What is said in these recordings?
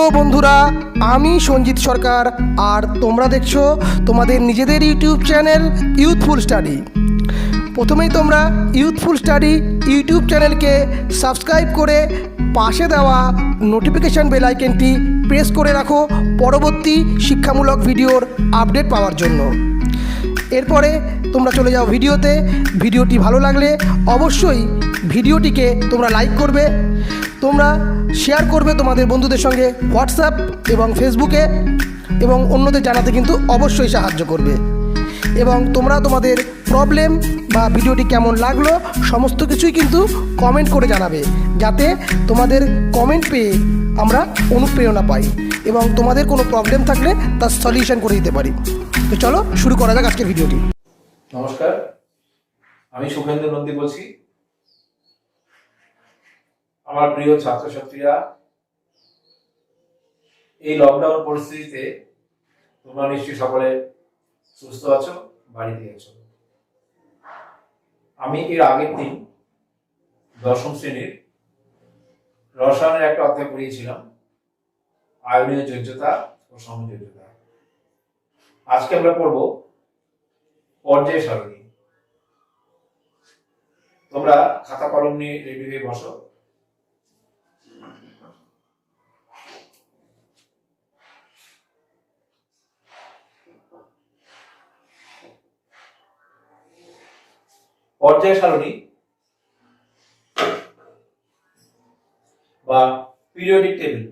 Hello বন্ধুরা, আমি সঞ্জিত সরকার আর তোমরা দেখছো তোমাদের নিজেদের ইউটিউব চ্যানেল ইউথফুল স্টাডি। প্রথমেই তোমরা ইউথফুল স্টাডি ইউটিউব চ্যানেলকে সাবস্ক্রাইব করে পাশে দেওয়া নোটিফিকেশান বেল আইকনটি প্রেস করে রাখো পরবর্তী শিক্ষামূলক ভিডিওর আপডেট পাওয়ার জন্য। এরপরে তোমরা চলে যাও ভিডিওতে। ভিডিওটি ভালো লাগলে অবশ্যই ভিডিওটিকে তোমরা লাইক করবে, তোমরা শেয়ার করবে তোমাদের বন্ধুদের সঙ্গে হোয়াটসঅ্যাপ এবং ফেসবুকে, এবং অন্যদের জানাতে কিন্তু অবশ্যই সাহায্য করবে। এবং তোমরা তোমাদের প্রবলেম বা ভিডিওটি কেমন লাগলো সমস্ত কিছুই কিন্তু কমেন্ট করে জানাবে, যাতে তোমাদের কমেন্ট পেয়ে আমরা অনুপ্রেরণা পাই এবং তোমাদের কোনো প্রবলেম থাকলে তার সলিউশন করে দিতে পারি। তো চলো শুরু করা যাক আজকের ভিডিওটি। নমস্কার, আমি সুখেন্দু নন্দী বলছি। আমার প্রিয় ছাত্রছাত্রীরা, এই লকডাউন পরিস্থিতিতে তোমরা নিশ্চয়ই সকলে সুস্থ আছো, বাড়িতে আছো। আমি এর আগের দিন দশম শ্রেণীর রসায়নের একটা অধ্যায় পড়িয়েছিলাম, আয়নীয় যোজ্যতা ও সমযোজ্যতা। আজকে আমরা পড়ব পর্যায় সারণী। তোমরা খাতা কলম নিয়ে রেডি হয়ে বসো। পর্যায় সারণী বা পিরিয়ডিক টেবিল।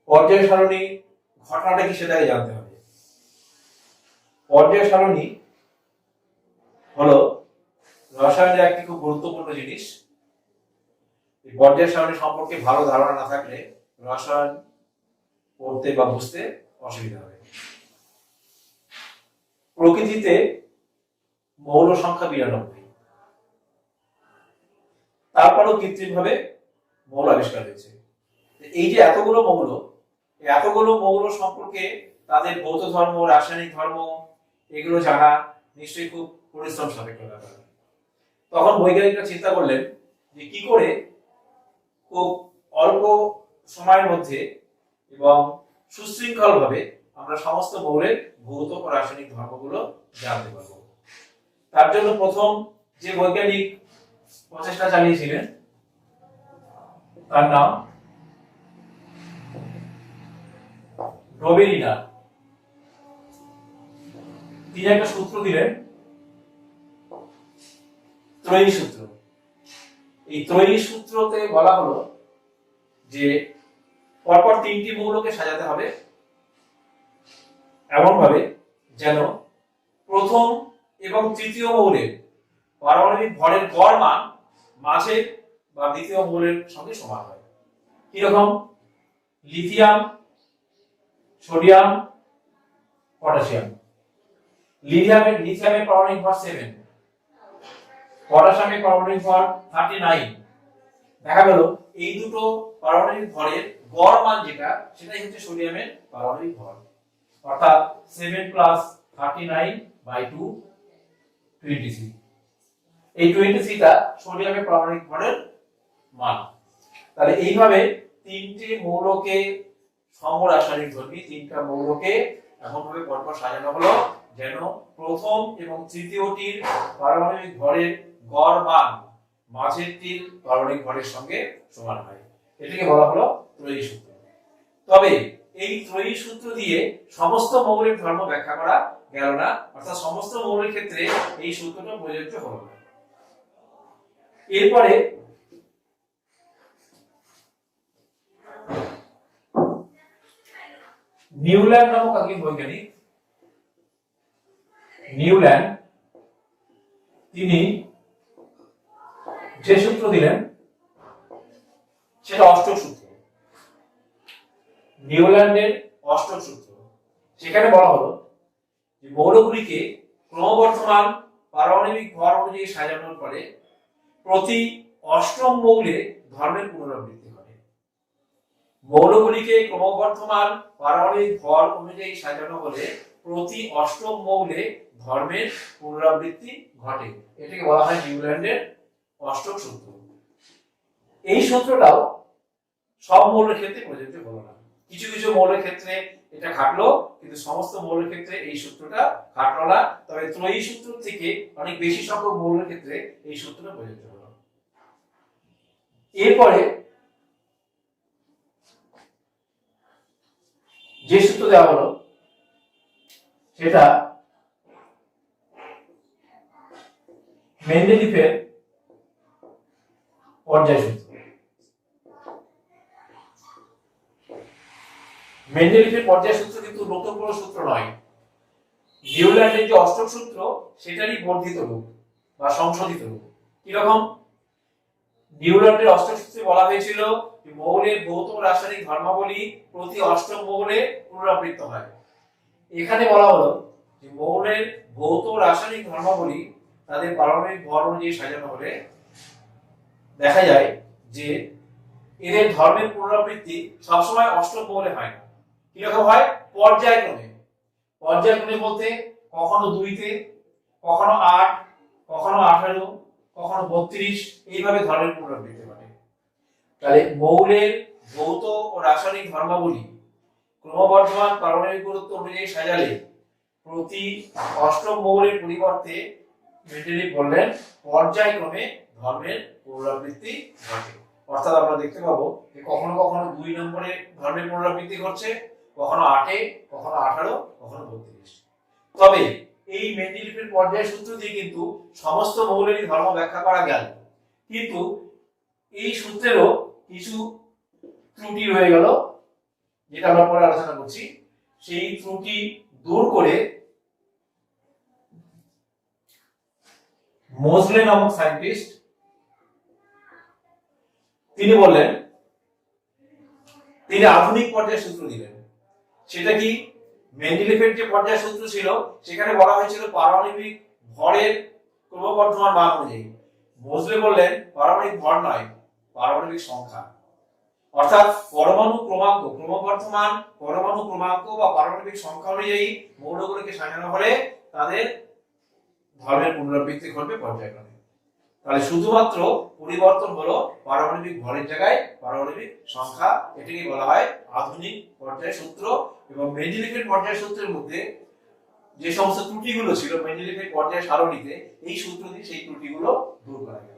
পর্যায় সারণী ঘটনাটা কি সেটাই জানতে হবে। পর্যায় সারণী হলো রসায়নের একটি খুব গুরুত্বপূর্ণ জিনিস। এই পর্যায় সারণী সম্পর্কে ভালো ধারণা না থাকলে রসায়ন পড়তে বা বুঝতে অসুবিধা হবে। প্রকৃতিতে মৌল সংখ্যা 92, তারপরও কৃত্রিমভাবে মৌল আবিষ্কার হয়েছে। এই যে এতগুলো মৌল সম্পর্কে তাদের ভৌত ধর্ম, রাসায়নিক ধর্ম এগুলো জানা নিশ্চয়ই খুব পরিশ্রম সাপেক্ষ ব্যাপার। তখন বৈজ্ঞানিকরা চিন্তা করলেন যে কি করে খুব অল্প সময়ের মধ্যে এবং সুশৃঙ্খল ভাবে আমরা সমস্ত মৌলের ভৌত ও রাসায়নিক ধর্মগুলো জানতে পারবো। তার জন্য প্রথম যে বৈজ্ঞানিক প্রচেষ্টা চালিয়েছিলেন তার নাম রবেরিনা। তিনি একটা সূত্র দিলেন, ত্রয়ী সূত্র। এই ত্রয়ী সূত্রতে বলা হলো যে পরপর 3টি মৌলকে সাজাতে হবে এমন ভাবে যেন প্রথম এবং তৃতীয় মৌলের পারমাণবিক ভরের গড় মান মাঝে বা দ্বিতীয় মৌলের সঙ্গে সমান হয়। কিরকম? Lithium, sodium, potassium. লিথিয়ামের পারমাণবিক ভর 7, পটাশিয়ামের পারমাণবিক ভর 39। দেখা গেল এই দুটো পারমাণবিক ভরের গড় মান সেটাই হচ্ছে সোডিয়ামের পারমাণবিক ভর, অর্থাৎ 7 + 39/2 23। এই 23টা সোডিয়ামের পারমাণবিক ভরের মান। তাহলে এইভাবে তিনটে মৌলকে সমরাসায়নিক ধর্মী 3টা মৌলকে এমন ভাবে পরপর সাজানো হলো যেন প্রথম এবং তৃতীয়টির পারমাণবিক ভরের গড় মান মাঝেরটির পারমাণবিক ভরের সঙ্গে সমান হয়। এটাকে বলা হলো ত্রয়ী সূত্র। তবে এই ত্রয়ী সূত্র দিয়ে সমস্ত মৌলের ধর্ম ব্যাখ্যা করা গেল না, অর্থাৎ সমস্ত মৌলের ক্ষেত্রে এই সূত্রটা প্রযোজ্য হলো না। এরপরে নিউল্যান্ড নামক একজন বৈজ্ঞানিক, নিউল্যান্ড, তিনি যে সূত্র দিলেন সেটা অষ্টক সূত্র। নিউল্যান্ডের অষ্টক সূত্র, সেখানে বলা হলো যে মৌলগুলিকে ক্রমবর্ধমান পারমাণবিক ভর অনুযায়ী সাজানোর ফলে প্রতি অষ্টম মৌলে ধর্মের পুনরাবৃত্তি ঘটে। মৌলগুলিকে ক্রমবর্ধমান পারমাণবিক ভর অনুযায়ী সাজানো হলে প্রতি অষ্টম মৌলে ধর্মের পুনরাবৃত্তি ঘটে। এটাকে বলা হয় নিউল্যান্ডের অষ্টক সূত্র। এই সূত্রটাও সব মৌলের ক্ষেত্রে প্রযোজ্য হলো না, কিছু কিছু মৌলের ক্ষেত্রে এটা খাটলো, কিন্তু সমস্ত মৌলের ক্ষেত্রে এই সূত্রটা খাটলো না। তবে ত্রয়ী সূত্র থেকে অনেক বেশি সংখ্যক মৌলের ক্ষেত্রে এই সূত্রটা প্রযোজ্য হলো। এরপরে যে সূত্র দেওয়া হলো সেটা মেন্ডেলিফের পর্যায় সূত্র। মেন্ডেলিফের পর্যায় সূত্র কিন্তু নতুন কোনো সূত্র নয়, ডিউল্যান্ডের যে অষ্টক সূত্র সেটারই বর্ধিত রূপ বা সংশোধিত রূপ। কিরকম? ডিউল্যান্ডের অষ্টক সূত্রে বলা হয়েছিল যে মৌলের ভৌত রাসায়নিক ধর্মাবলী প্রতি অষ্টক মৌলে পুনরাবৃত্ত হয়। এখানে বলা হলো যে মৌলের ভৌত রাসায়নিক ধর্মাবলী তাদের পারমাণবিক ভর অনুযায়ী সাজানো হলে দেখা যায় যে এদের ধর্মের পুনরাবৃত্তি সবসময় অষ্টক মৌলে হয় না। কিরকম হয়? পর্যায়ক্রমে। পর্যায়ক্রমে বলতে কখনো 2-তে, কখনো 8, কখনো 18, কখনো 32, এইভাবে ধর্মের পুনরাবৃত্তি ঘটে। তাহলে মৌলের ভৌত ও রাসায়নিক ধর্মাবলী ক্রমবর্ধমান পারমাণবিক গুরুত্ব অনুযায়ী সাজালে প্রতি অষ্টক মৌলের পরিবর্তে মেন্ডেলিফ বললেন পর্যায়ক্রমে ধর্মের পুনরাবৃত্তি ঘটে। অর্থাৎ আমরা দেখতে পাবো যে কখনো কখনো 2 নম্বরে ধর্মের পুনরাবৃত্তি ঘটছে, কখনো 8-এ, কখনো 18, কখনো 32। তবে এই মেন্ডেলিফের পর্যায় সূত্র দিয়ে কিন্তু সমস্ত মৌলেরই ধর্ম ব্যাখ্যা করা গেল, কিন্তু এই সূত্রেরও কিছু ত্রুটি রয়ে গেল, যেটা আমরা পরে আলোচনা করছি। সেই ত্রুটি দূর করে মোজলে নামক সায়েন্টিস্ট তিনি বললেন, তিনি আধুনিক পর্যায় সূত্র দিলেন। সেটা কি? মেন্ডেলিফের যে পর্যায় সূত্র ছিল সেখানে বলা হয়েছিল পারমাণবিক ভরের ক্রমবর্ধমান মান অনুযায়ী। মোজলে বললেন পারমাণবিক ভর নয়, পারমাণবিক সংখ্যা। অর্থাৎ পরমাণু ক্রমাঙ্ক, ক্রমবর্ধমান পরমাণু ক্রমাঙ্ক বা পারমাণবিক সংখ্যা অনুযায়ী মৌলগুলোকে সাজানো হলে তাদের ধর্মের পুনরাবৃত্তি ঘটবে পর্যায়ক্রমে। তাহলে শুধুমাত্র পরিবর্তন হলো পারমাণবিক ভরের জায়গায় পারমাণবিক সংখ্যা। এটাকে বলা হয় আধুনিক পর্যায় সূত্র। এবং মেন্ডেলিফের পর্যায় সূত্রের মধ্যে যে সমস্ত ত্রুটিগুলো ছিল মেন্ডেলিফের পর্যায় সারণীতে, এই সূত্র দিয়ে সেই ত্রুটিগুলো দূর করা গেল।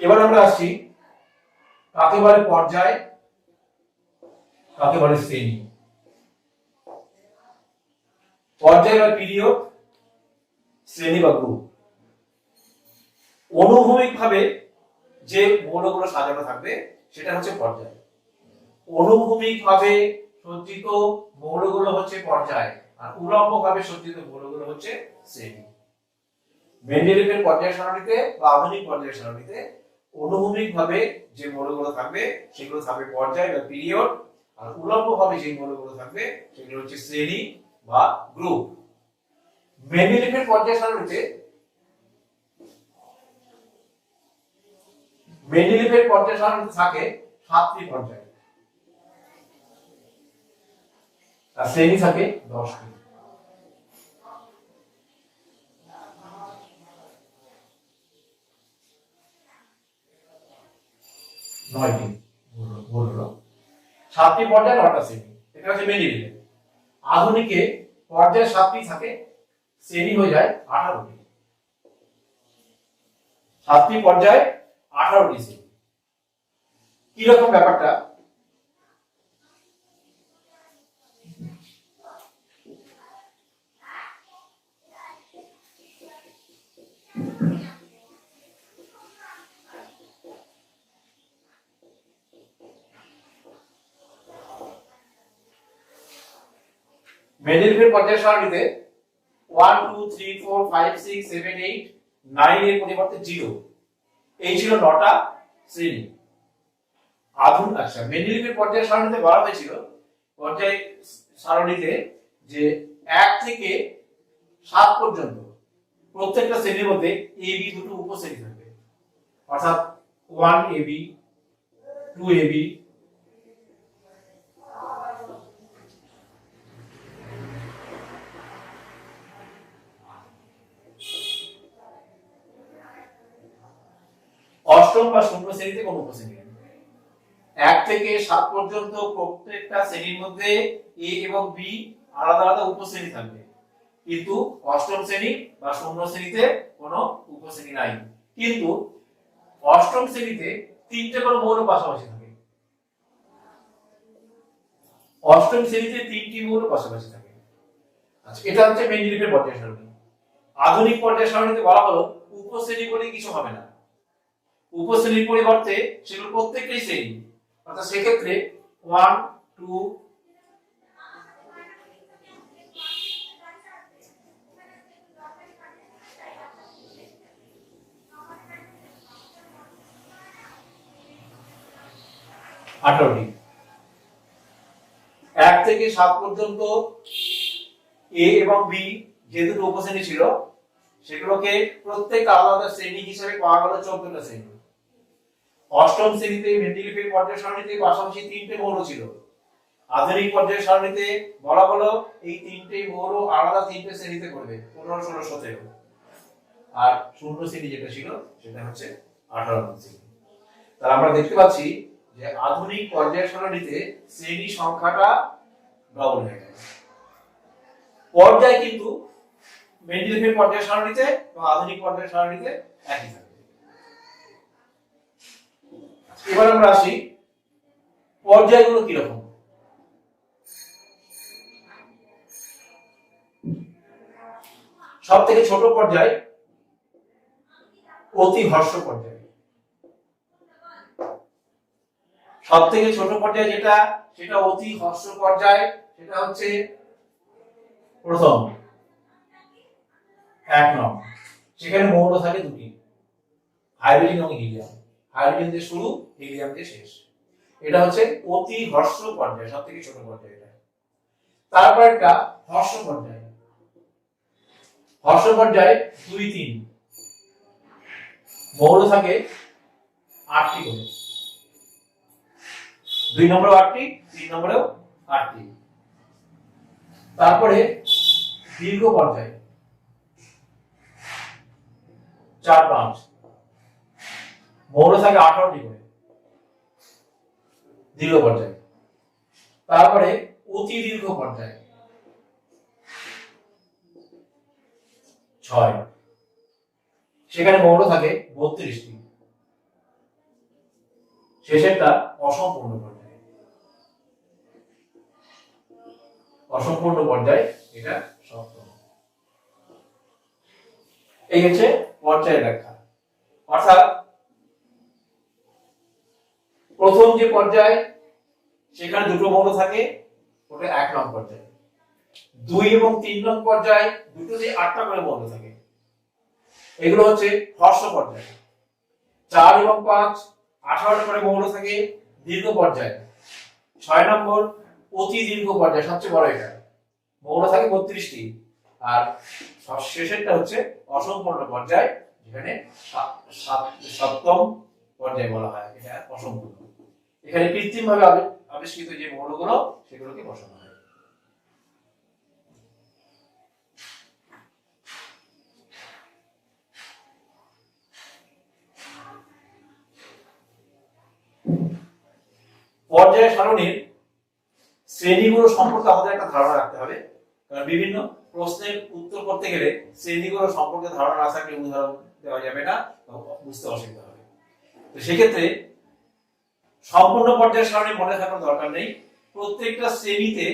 এবার আমরা আসছি কাকে বলে পর্যায়, কাকে বলে শ্রেণী। পর্যায় বা পিরিয়ড, শ্রেণী বা গ্রুপ। অনুভূমিক ভাবে যে মৌলগুলো সাজানো থাকবে সেটা হচ্ছে পর্যায়। অনুভূমিক ভাবে সজ্জিত মৌলগুলো হচ্ছে পর্যায়, আর উলম্ব ভাবে সজ্জিত মৌলগুলো হচ্ছে শ্রেণী। মেন্ডেলিফের পর্যায় সারণীতে বা আধুনিক পর্যায় সারণীতে অনুভূমিক ভাবে যে মৌলগুলো থাকবে সেগুলো থাকবে পর্যায় বা পিরিয়ড, আর উলম্ব ভাবে যে মৌলগুলো থাকবে সেগুলো হচ্ছে শ্রেণী বা গ্রুপ। মেন্ডেলিফের পর্যায় সারণীতে থাকে 7টি পর্যায়, আর শ্রেণী থাকে 10টি। নয়টি, ভুল হলো। 7টি পর্যায়, 9টা শ্রেণী। এটা হচ্ছে মেন্ডেলিফের। আধুনিকে পর্যায় 7টি থাকে, শ্রেণী হয়ে যায় 18টি। 7টি পর্যায়, 18টি শ্রেণী। কি রকম ব্যাপারটা? মেন্ডেলিফের পর্যায় সারণীতে 1 2 3 4 5 6 7 8 9 এর পরিবর্তে 0, এই ছিল 9টা শ্রেণী। মেন্ডেলিফের পর্যায় সারণীতে বলা হয়েছিল পর্যায় সারণীতে যে 1 থেকে 7 পর্যন্ত প্রত্যেকটা শ্রেণীর মধ্যে এ বি দুটো উপশ্রেণী থাকবে। অর্থাৎ 1 AB, 2 AB, অষ্টম বা শূন্য শ্রেণীতে কোনো উপশ্রেণী নেই। 1 থেকে 7 পর্যন্ত প্রত্যেকটা শ্রেণীর মধ্যে এ এবং বি আলাদা আলাদা উপশ্রেণী থাকবে, কিন্তু অষ্টম শ্রেণী বা শূন্য শ্রেণীতে কোনো উপশ্রেণী নাই। কিন্তু অষ্টম শ্রেণীতে তিনটে করে মৌল পাশাপাশি থাকে। অষ্টম শ্রেণীতে তিনটি মৌল পাশাপাশি থাকে। আচ্ছা, এটা হচ্ছে মেন্ডেলিভের পর্যায় সারণী। আধুনিক পর্যায় সারণীতে বলা হলো উপশ্রেণী বলে কিছু হবে না, উপশ্রেণীর পরিবর্তে সেগুলো প্রত্যেকটাই শ্রেণী। অর্থাৎ সেক্ষেত্রে 1 2 18টি। 1 থেকে 7 পর্যন্ত এ এবং বি যে দুটো উপশ্রেণী ছিল সেগুলোকে প্রত্যেক আলাদা শ্রেণী হিসেবে পাওয়া গেল 14টা শ্রেণী। অষ্টম শ্রেণীতে মেন্ডেলিভের পর্যায় সারণীতে পাশাপাশি তিনটে মৌল ছিল। আধুনিক পর্যায় সারণীতে বলা হলো এই তিনটে মৌল আলাদা তিনটে শ্রেণীতে করবে, 15 16 17। আর শূন্য শ্রেণী যেটা ছিল সেটা হচ্ছে 18 নং শ্রেণী। তাহলে আমরা দেখতে পাচ্ছি যে আধুনিক পর্যায় সারণীতে শ্রেণী সংখ্যাটা ডবল হয়ে গেল। পর্যায় কিন্তু মেন্ডেলিভের পর্যায় সারণীতে এবং আধুনিক পর্যায় সারণীতে একই থাকবে। এবার আমরা আসি পর্যায়গুলো কি রকম। সবথেকে ছোট পর্যায় অতি হ্রস্ব পর্যায়। সবথেকে ছোট পর্যায় যেটা সেটা অতি হ্রস্ব পর্যায়, সেটা হচ্ছে প্রথম 1 নং। সেখানে মৌল থাকে দুটি, হাইড্রোজেন এবং হিলিয়াম। হাইড্রোজেন দিয়ে শুরু, হিলিয়াম দিয়ে শেষ। এটা হচ্ছে অতি হ্রস্ব পর্যায়, সবথেকে ছোট পর্যায় এটা। তারপর একটা হ্রস্ব পর্যায়। হ্রস্ব পর্যায় 2 3 মৌল থাকে 8টি করে। 2 নম্বরেও 8টি, 3 নম্বরেও 8টি। তারপরে দীর্ঘ পর্যায় 4 5 মৌল থাকে 18টি করে, দীর্ঘ পর্যায়। তারপরে অতি দীর্ঘ পর্যায় 6, সেখানে মৌল থাকে 32টি। শেষেরটা অসম্পূর্ণ পর্যায়। অসম্পূর্ণ পর্যায় এটা সপ্তম। এই হচ্ছে পর্যায় ব্যাখ্যা। অর্থাৎ প্রথম যে পর্যায় সেখানে দুটো মৌল থাকে, ওটা 1 নং পর্যায়। 2 এবং 3 নং পর্যায় দুটোতে 8টা করে মৌল থাকে, এগুলো হচ্ছে হ্রস্ব পর্যায়। 4 এবং 5 18টা করে মৌল থাকে, দীর্ঘ পর্যায়। 6 নম্বর অতি দীর্ঘ পর্যায়, সবচেয়ে বড় এটা, মৌল থাকে 32টি। আর শেষেরটা হচ্ছে অসম্পূর্ণ পর্যায়, যেখানে সপ্তম পর্যায় বলা হয়, এটা অসম্পূর্ণ। এখানে কৃত্রিমভাবে আবিষ্কৃত যে মৌলগুলো সেগুলোকে বসানো হয়। পর্যায় সারণীর শ্রেণীগুলো সম্পর্কে আমাদের একটা ধারণা রাখতে হবে, কারণ বিভিন্ন প্রশ্নের উত্তর করতে গেলে শ্রেণীগুলো সম্পর্কে ধারণা না থাকলে উদাহরণ দেওয়া যাবে না, বুঝতে অসুবিধা হবে। তো সেক্ষেত্রে সম্পূর্ণ পর্যায় সারণী মনে থাকার দরকার নেই, প্রত্যেকটা শ্রেণীতে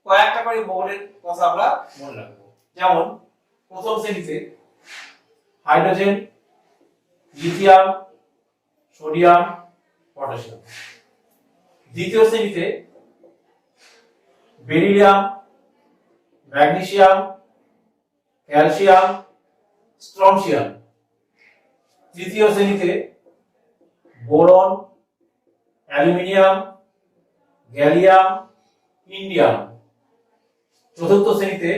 কয়েকটা করে মৌলের কথা আমরা মনে রাখবো। যেমন প্রথম শ্রেণীতে হাইড্রোজেন, লিথিয়াম, সোডিয়াম, পটাশিয়াম। দ্বিতীয় শ্রেণীতে বেরিলিয়াম, ম্যাগনেসিয়াম, ক্যালসিয়াম, স্ট্রনসিয়াম। তৃতীয় শ্রেণীতে বোরন, অ্যালুমিনিয়াম, গ্যালিয়াম, ইন্ডিয়াম। চতুর্থ শ্রেণীতে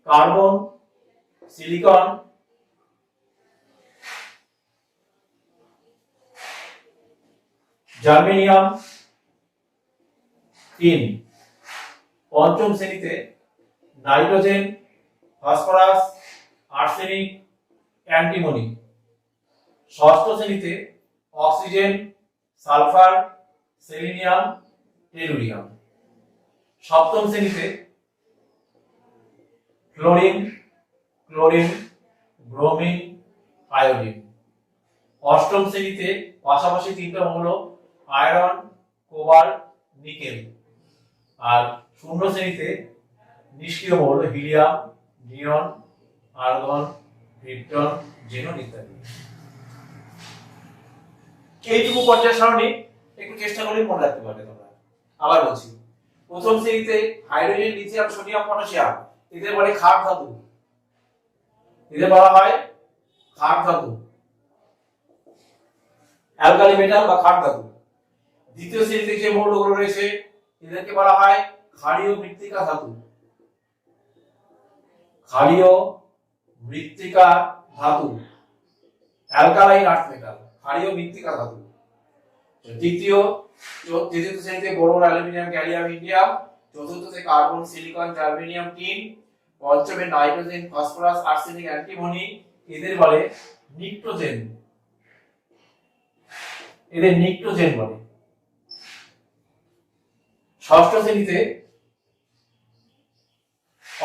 কার্বন, সিলিকন, জার্মেনিয়াম, টিন। পঞ্চম শ্রেণীতে নাইট্রোজেন, ফসফরাস, আর্সেনিক, অ্যান্টিমনি। ষষ্ঠ শ্রেণীতে অক্সিজেন, সালফার, সেলিনিয়াম, টেলুরিয়াম। সপ্তম শ্রেণীতে ক্লোরিন, ক্লোরিন, ব্রোমিন, আয়োডিন। অষ্টম শ্রেণীতে পাশাপাশি তিনটা মৌল আয়রন, কোবাল্ট, নিকেল। আর শূন্য শ্রেণীতে নিষ্ক্রিয় মৌল হিলিয়াম, নিয়ন, আর্গন, ক্রিপ্টন, জেনন ইত্যাদি। এইটুকু পর্যায় সারণী একটু চেষ্টা করে মনে রাখতে পারবে তোমরা। আবার বলছি, প্রথম শ্রেণীতে হাইড্রোজেন, লিথিয়াম, সোডিয়াম, পটাশিয়াম এদের বলে ক্ষার ধাতু, এদের বলা হয় ক্ষার ধাতু, অ্যালকালি মেটাল বা ক্ষার ধাতু। দ্বিতীয় শ্রেণীতে যে মৌলগুলো রয়েছে এদেরকে বলা হয় ক্ষারীয় মৃত্তিকা ধাতু, ক্ষারীয় মৃত্তিকা ধাতু, অ্যালকালাইন আর্থ মেটাল, ক্ষারীয় মৃত্তিকা ধাতু। তৃতীয় শ্রেণীতে বোরন, অ্যালুমিনিয়াম, গ্যালিয়াম, ইন্ডিয়াম। চতুর্থতে কার্বন, সিলিকন, জার্মেনিয়াম, টিন। পঞ্চমে নাইট্রোজেন, ফসফরাস, আর্সেনিক, অ্যান্টিমনি এদের বলে নিক্টোজেন, এদের নিক্টোজেন বলে। ষষ্ঠ শ্রেণীতে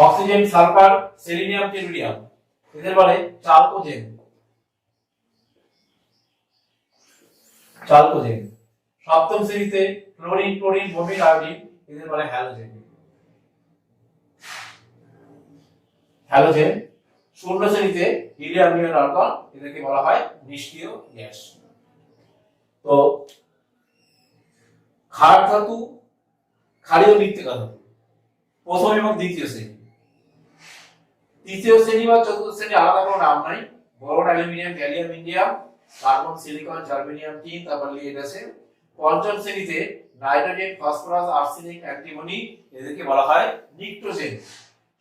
অক্সিজেন, সালফার, সেলিনিয়াম, টেলুরিয়াম এদের বলে চালকোজেন, চালকোজেন। সপ্তম শ্রেণীতে ক্লোরিন, ক্লোরিন, ব্রোমিন, আয়োডিন এদের বলে হ্যালোজেন, হ্যালোজেন। শূন্য শ্রেণীতে হিলিয়াম, নিয়ন, আর্গন এদেরকে বলা হয় নিষ্ক্রিয় গ্যাস। তো ক্ষার ধাতু, ক্ষারীয় মৃত্তিকা ধাতু প্রথম এবং দ্বিতীয় শ্রেণী। তৃতীয় শ্রেণী বা চতুর্থ শ্রেণী আলাদা কোনো নাম নাই। Boron, aluminium, gallium, indium, carbon, silicon, germanium, tin, তারপর লিড আছে। পঞ্চম শ্রেণীতে নাইট্রোজেন, ফসফরাস, আর্সেনিক, অ্যান্টিমনি এদেরকে বলা হয় নিক্টোজেন।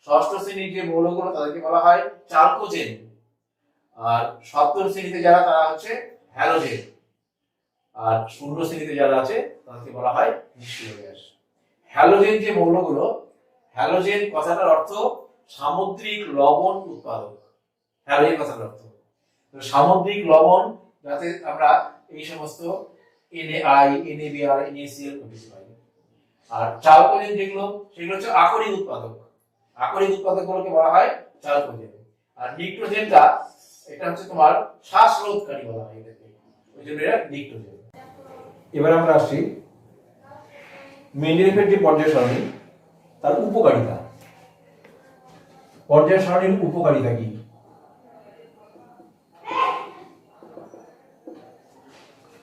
ষষ্ঠ শ্রেণীর যে মৌলগুলো তাদেরকে বলা হয় চালকোজেন। আর সপ্তম শ্রেণীতে যারা তারা হচ্ছে হ্যালোজেন। আর শূন্য শ্রেণীতে যারা আছে তাদেরকে বলা হয় নিষ্ক্রিয় গ্যাস। হ্যালোজেন যে মৌলগুলো, হ্যালোজেন কথাটার অর্থ সামুদ্রিক লবণ উৎপাদক। হ্যালোজেন কথাটার অর্থ সামুদ্রিক লবণ, যাতে আমরা এই সমস্ত NaI, NaBr, NaCl পেতে পারি। আর চালকোজেন যেগুলো সেগুলো হচ্ছে আকরিক উৎপাদক, আকরিক উৎপাদকগুলোকে বলা হয় চালকোজেন। আর নিক্টোজেনটা এটা হচ্ছে তোমার শ্বাসরোধকারী বলা হয় এটাকে, ওই জন্য এটা নিক্টোজেন। এবার আমরা আসছি মেন্ডেলিফের যে পর্যায় সারণী তার উপকারিতা। পর্যায় সারণীর উপকারিতা কি?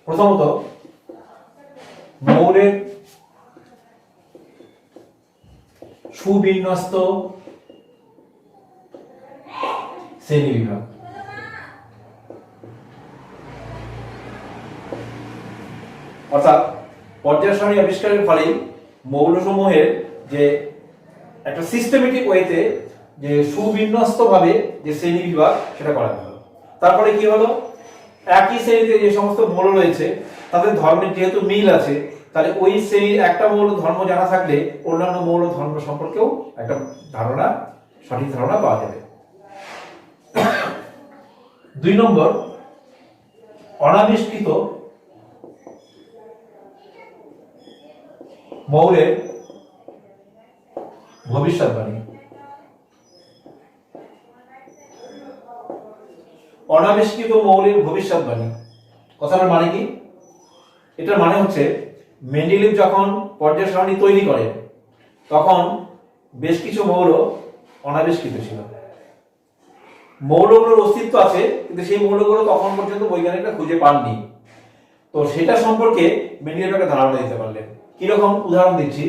প্রথমত মৌলের সুবিন্যস্ত শ্রেণীবিভাগ। অর্থাৎ পর্যায় সারণী আবিষ্কারের ফলে মৌলসমূহের যে একটা সিস্টেমেটিক ওয়েতে যে সুবিন্যস্ত ভাবে যে শ্রেণী বিভাগ সেটা করা গেল। তারপরে কি হলো, একই শ্রেণীতে যে সমস্ত মৌল রয়েছে তাদের ধর্মের যেহেতু মিল আছে, তাহলে ওই শ্রেণীর একটা মৌল ধর্ম জানা থাকলে অন্যান্য মৌল ধর্ম সম্পর্কেও একটা ধারণা, সঠিক ধারণা পাওয়া যাবে। 2 নম্বর, অনাবিষ্কৃত মৌলের ভবিষ্যৎবাণী। অনাবিষ্কৃত মৌলের ভবিষ্যৎবাণী কথাটার মানে কি? এটার মানে হচ্ছে মেন্ডেলিভ যখন পর্যায় সারণী তৈরি করেন তখন বেশ কিছু মৌল অনাবিষ্কৃত ছিল। মৌলগুলোর অস্তিত্ব আছে কিন্তু সেই মৌলগুলো তখন পর্যন্ত বৈজ্ঞানিকরা খুঁজে পাননি। তো সেটা সম্পর্কে মেন্ডেলিভ একটা ধারণা দিতে পারলেন। কিরকম? উদাহরণ দিচ্ছি,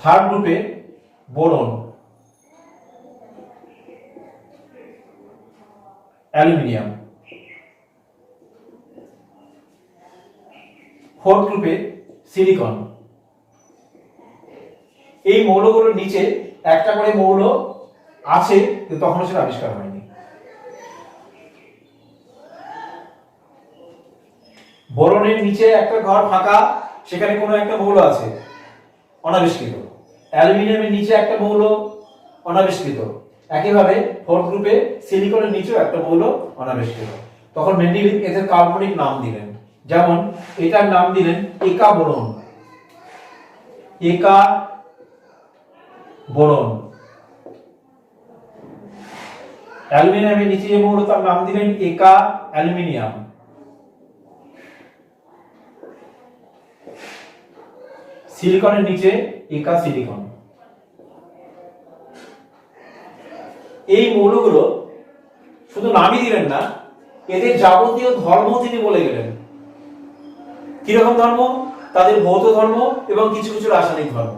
থার্ড গ্রুপে বোরন, অ্যালুমিনিয়াম। ফোর্থ গ্রুপে সিলিকন। এই মৌলগুলোর নিচে একটা করে মৌল আছে কিন্তু তখনও সেটা আবিষ্কার হয়নি। বোরনের নিচে একটা ঘর ফাঁকা, সেখানে কোনো একটা মৌল আছে, অনাবিষ্কৃত। অ্যালুমিনিয়ামের নিচে একটা মৌল, অনাবিষ্কৃত। একইভাবে ফোর্থ গ্রুপে সিলিকনের নিচেও একটা মৌল অনাবিষ্কৃত। তখন মেন্ডেলিভ এদের কার্বনিক নাম দিলেন। যেমন এটার নাম দিলেন একা বোরন, একা বোরন। অ্যালুমিনিয়ামের নিচে যে মৌল তার নাম দিলেন একা অ্যালুমিনিয়াম। সিলিকনের নিচে একা সিলিকন। এই মৌলগুলো শুধু নামই দিলেন না, এদের যাবতীয় ধর্ম তিনি বলে গেলেন। কিরকম ধর্ম? তাদের ভৌত ধর্ম এবং কিছু কিছু রাসায়নিক ধর্ম।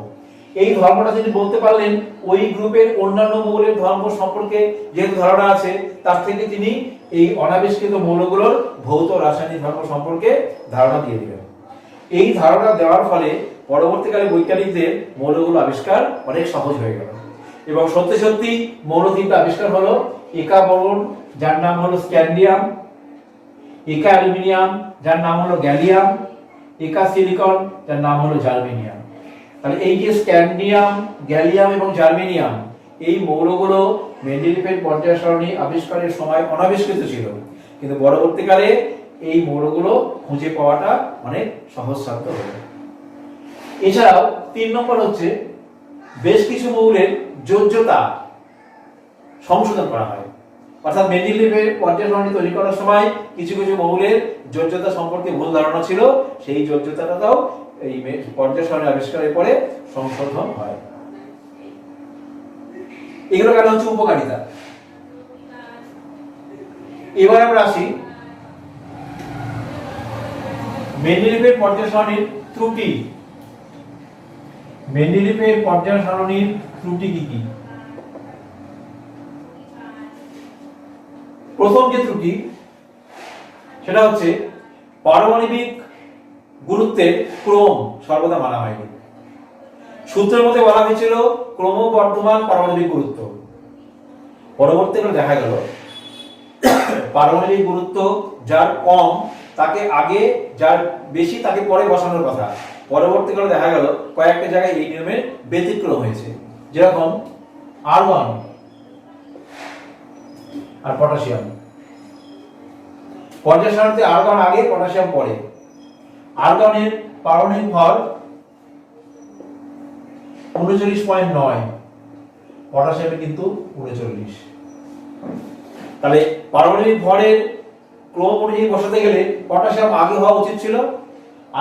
এই ধর্মটা তিনি বলতে পারলেন, ওই গ্রুপের অন্যান্য মৌলের ধর্ম সম্পর্কে যেহেতু ধারণা আছে, তার থেকে তিনি এই অনাবিষ্কৃত মৌলগুলোর ভৌত রাসায়নিক ধর্ম সম্পর্কে ধারণা দিয়ে দিলেন। এই ধারণা দেওয়ার ফলে পরবর্তীকালে বৈজ্ঞানিকদের মৌলগুলো আবিষ্কার অনেক সহজ হয়ে গেল এবং সত্যি সত্যি মৌল তিনটা আবিষ্কার হলো, একা বোরন যার নাম হলো স্ক্যান্ডিয়াম, একা অ্যালুমিনিয়াম যার নাম হলো গ্যালিয়াম, একা সিলিকন যার নাম হলো জার্মেনিয়াম। তাহলে এই যে স্ক্যান্ডিয়াম, গ্যালিয়াম এবং জার্মেনিয়াম, এই মৌলগুলো মেন্ডেলিভের পর্যায় সারণী আবিষ্কারের সময় অনাবিষ্কৃত ছিল, কিন্তু পরবর্তীকালে এই মৌলগুলো খুঁজে পাওয়াটা অনেক সহজসাধ্য হলো। এছাড়াও 3 নম্বর হচ্ছে বেশ কিছু মৌলের যোজ্যতা সংশোধন করা হয়। অর্থাৎ মেন্ডেলিভের পর্যায় সারণী তৈরি করার সময় কিছু কিছু মৌলের যোজ্যতা সম্পর্কে ভুল ধারণা ছিল, সেই যোজ্যতাটাও এই পর্যায় সারণী আবিষ্কারের পরে সংশোধন হয়। এগুলো কেন হচ্ছে উপকারিতা। এবার আমরা আসি মেন্ডেলিভের পর্যায় সারণীর ত্রুটি। মেন্ডেলিভের পর্যায় সারণীর ত্রুটি কি কি? প্রথম যে ত্রুটি সেটা হচ্ছে পারমাণবিক গুরুত্বের ক্রম সর্বদা মানা হয়নি। সূত্রের মধ্যে বলা হয়েছিল ক্রমবর্ধমান পারমাণবিক গুরুত্ব। পরবর্তীকালে দেখা গেল পারমাণবিক গুরুত্ব যার কম তাকে আগে, যার বেশি তাকে পরে বসানোর কথা। পরবর্তীকালে দেখা গেল কয়েকটা জায়গায় এই নিয়মের ব্যতিক্রম হয়েছে। যেরকম আর্গন আর পটাশিয়াম, পর্যায় সারণীতে আর্গন আগে, পটাশিয়াম পরে। আর্গনের পারমাণবিক ভর 39.9, পটাশিয়ামে কিন্তু 39। তাহলে পারমাণবিক ভরের ক্রম অনুযায়ী বসাতে গেলে পটাশিয়াম আগে হওয়া উচিত ছিল,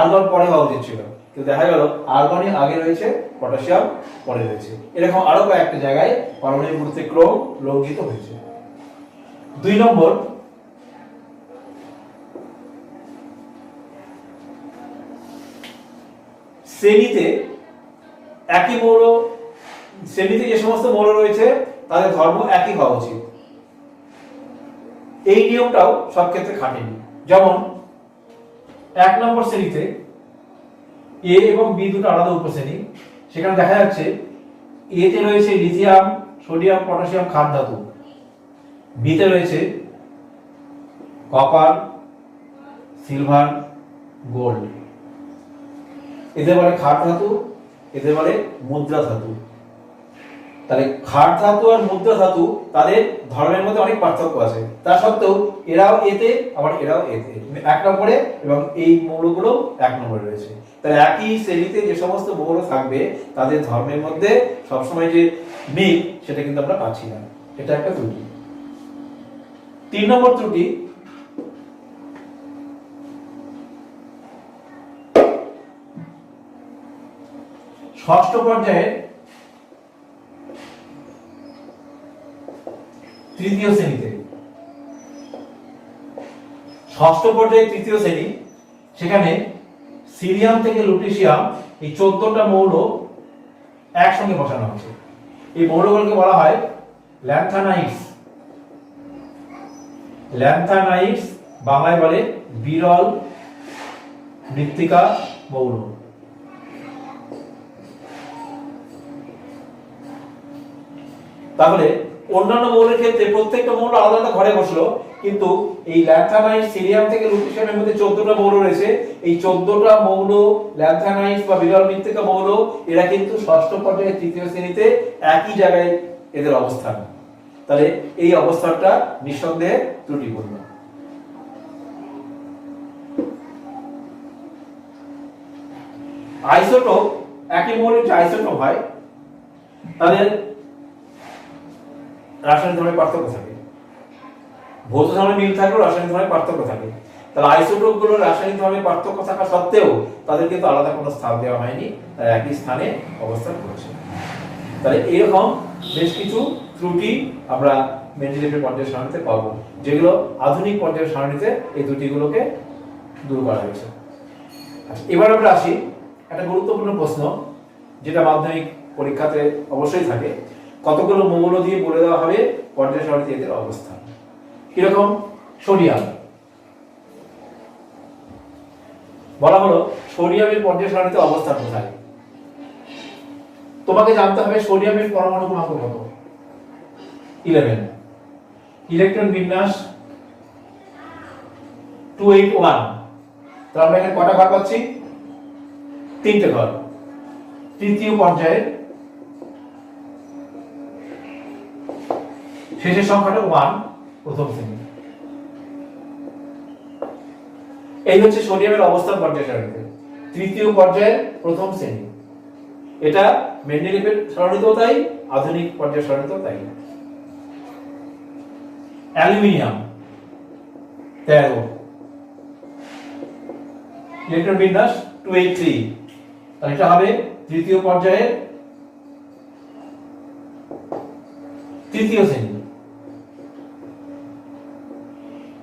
আর্গন পরে হওয়া উচিত ছিল, কিন্তু দেখা গেল আর্গনই আগে রয়েছে, পটাশিয়াম পরে রয়েছে। এরকম আরো কয়েকটা জায়গায় পারমাণবিক গুরুত্বের ক্রম লঙ্ঘিত হয়েছে। 2 নম্বর, শ্রেণীতে একই মৌল, শ্রেণীতে যে সমস্ত মৌল রয়েছে তাদের ধর্ম একই হওয়া উচিত। এই নিয়মটাও সব ক্ষেত্রে খাটেনি। যেমন 1 নম্বর শ্রেণীতে এ এবং বি দুটো আলাদা উপশ্রেণী, সেখানে দেখা যাচ্ছে এ তে রয়েছে লিথিয়াম, সোডিয়াম, পটাশিয়াম ক্ষার ধাতু, বি তে রয়েছে কপার, সিলভার, গোল্ড। এদের বলে ক্ষার ধাতু, এদের বলে মুদ্রা ধাতু। তাহলে ক্ষার ধাতু আর মুদ্রা ধাতু তাদের ধর্মের মধ্যে অনেক পার্থক্য আছে, তা সত্ত্বেও এরাও এতে আবার এরাও এতে 1 নম্বরে, এবং এই মৌলগুলো 1 নম্বরে রয়েছে। তাহলে একই শ্রেণীতে যে সমস্ত মৌল থাকবে তাদের ধর্মের মধ্যে সবসময় যে মিল সেটা কিন্তু আমরা পাচ্ছি না, এটা একটা ত্রুটি। 3 নম্বর ত্রুটি, ষষ্ঠ পর্যায়ে তৃতীয় শ্রেণীতে, ষষ্ঠ পর্যায়ে তৃতীয় শ্রেণী, সেখানে সিলিয়াম থেকে লুটিসিয়াম এই 14টা মৌল একসঙ্গে বসানো হচ্ছে। এই মৌলগুলোকে বলা হয় ল্যান্থানাইটস। ল্যান্থানাইটস বাংলায় বলে বিরল মৃত্তিকা মৌল। তাহলে অন্যান্য মৌলের ক্ষেত্রে প্রত্যেকটা মৌল আলাদা আলাদা ঘরে বসলো, কিন্তু এই ল্যান্থানাইট সিলিয়াম থেকে লুটিসিয়ামের মধ্যে 14টা মৌল রয়েছে। এই 14টা মৌল ল্যান্থানাইট বা বিরল মৃত্তিকা মৌল, এরা কিন্তু ষষ্ঠ পর্যায়ে তৃতীয় শ্রেণীতে একই জায়গায় এদের অবস্থান। তাহলে এই অবস্থানটা নিঃসন্দেহে ত্রুটিপূর্ণ। আইসোটোপ একই মৌলের যে আইসোটোপ হয় তাদের রাসায়নিক ধর্মের পার্থক্য থাকে, ভৌত ধর্মের মিল থাকলেও রাসায়নিক ধর্মের পার্থক্য থাকে। তাহলে আইসোটোপ গুলোর রাসায়নিক ধর্মের পার্থক্য থাকা সত্ত্বেও তাদের কিন্তু আলাদা কোনো স্থান দেওয়া হয়নি, তারা একই স্থানে অবস্থান করছে। তাহলে এরকম বেশ কিছু ত্রুটি আমরা মেন্ডেলিভের পর্যায় সারণীতে পাবো, যেগুলো আধুনিক পর্যায় সারণীতে এই ত্রুটিগুলোকে দূর করা হয়েছে। আচ্ছা, এবার আমরা আসি একটা গুরুত্বপূর্ণ প্রশ্ন, যেটা মাধ্যমিক পরীক্ষাতে অবশ্যই থাকে। কতগুলো মৌল দিয়ে বলে দেওয়া হবে পর্যায় সারণীতে এদের অবস্থান। কিরকম? সোডিয়াম বলা হলো সোডিয়ামের পর্যায় সারণীতে অবস্থান কোথায়। তোমাকে জানতে হবে সোডিয়ামের পরমাণু ক্রমাঙ্ক কত, 11। ইলেকট্রন বিন্যাস 281। তো আমরা এখানে কটা ঘর পাচ্ছি? 3টে ঘর। তৃতীয় পর্যায়ের শেষের সংখ্যাটা 1, প্রথম শ্রেণী। এই হচ্ছে সোডিয়ামের অবস্থান পর্যায় সারণীতে, তৃতীয় পর্যায়ের প্রথম শ্রেণী। এটা মেন্ডেলিভের সারণীতেও তাই, আধুনিক পর্যায় সারণীতেও তাই। অ্যালুমিনিয়াম 13, ইলেকট্রন বিন্যাস 283। তাহলে এটা হবে তৃতীয় পর্যায়ের তৃতীয় শ্রেণী।